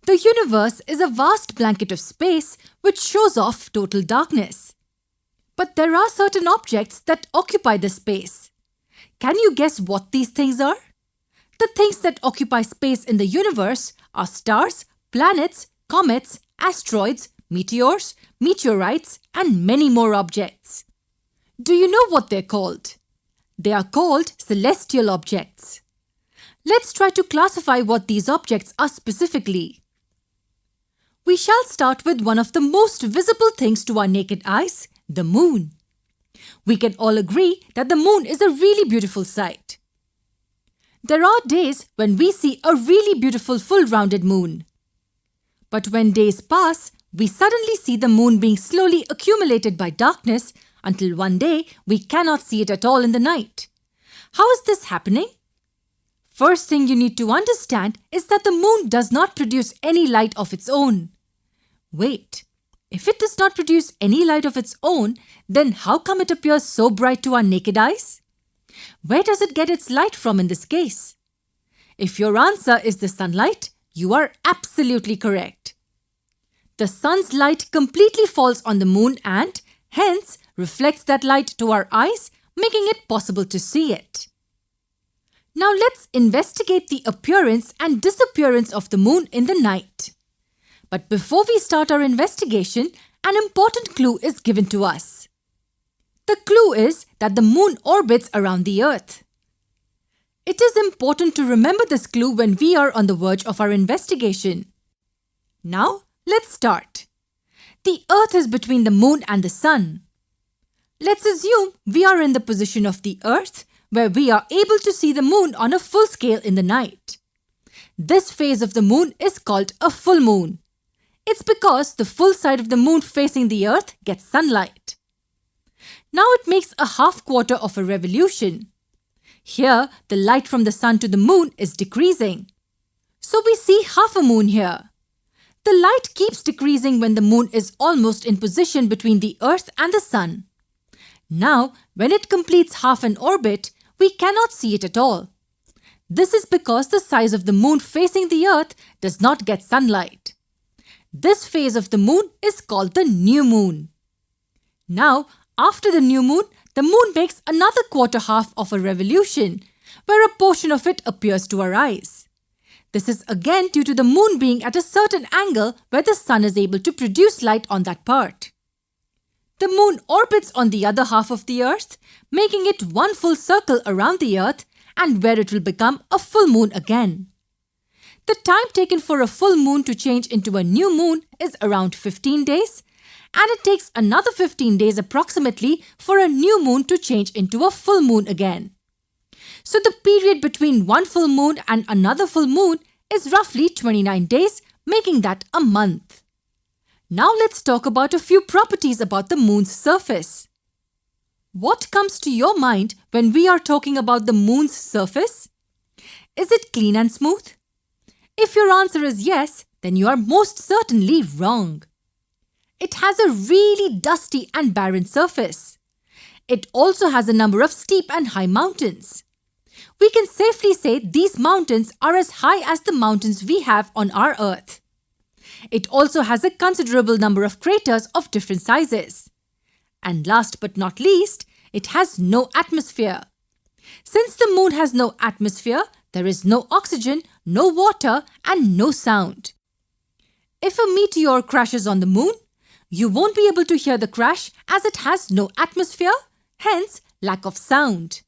The universe is a vast blanket of space which shows off total darkness. But there are certain objects that occupy the space. Can you guess what these things are? The things that occupy space in the universe are stars, planets, comets, asteroids, meteors, meteorites, and many more objects. Do you know what they're called? They are called celestial objects. Let's try to classify what these objects are specifically. We shall start with one of the most visible things to our naked eyes, the moon. We can all agree that the moon is a really beautiful sight. There are days when we see a really beautiful full-rounded moon. But when days pass, we suddenly see the moon being slowly accumulated by darkness until one day we cannot see it at all in the night. How is this happening? First thing you need to understand is that the moon does not produce any light of its own. Wait, if it does not produce any light of its own, then how come it appears so bright to our naked eyes? Where does it get its light from in this case? If your answer is the sunlight, you are absolutely correct. The sun's light completely falls on the moon and, hence, reflects that light to our eyes, making it possible to see it. Now let's investigate the appearance and disappearance of the moon in the night. But before we start our investigation, an important clue is given to us. The clue is that the moon orbits around the Earth. It is important to remember this clue when we are on the verge of our investigation. Now, let's start. The Earth is between the moon and the sun. Let's assume we are in the position of the Earth, where we are able to see the moon on a full scale in the night. This phase of the moon is called a full moon. It's because the full side of the moon facing the Earth gets sunlight. Now it makes a half quarter of a revolution. Here, the light from the sun to the moon is decreasing. So we see half a moon here. The light keeps decreasing when the moon is almost in position between the Earth and the sun. Now, when it completes half an orbit, we cannot see it at all. This is because the size of the moon facing the Earth does not get sunlight. This phase of the moon is called the new moon. Now, after the new moon, the moon makes another quarter half of a revolution, where a portion of it appears to our eyes. This is again due to the moon being at a certain angle where the sun is able to produce light on that part. The moon orbits on the other half of the Earth, making it one full circle around the Earth and where it will become a full moon again. The time taken for a full moon to change into a new moon is around 15 days, and it takes another 15 days approximately for a new moon to change into a full moon again. So the period between one full moon and another full moon is roughly 29 days, making that a month. Now let's talk about a few properties about the moon's surface. What comes to your mind when we are talking about the moon's surface? Is it clean and smooth? If your answer is yes, then you are most certainly wrong. It has a really dusty and barren surface. It also has a number of steep and high mountains. We can safely say these mountains are as high as the mountains we have on our Earth. It also has a considerable number of craters of different sizes. And last but not least, it has no atmosphere. Since the moon has no atmosphere, there is no oxygen, no water, and no sound. If a meteor crashes on the moon, you won't be able to hear the crash as it has no atmosphere, hence lack of sound.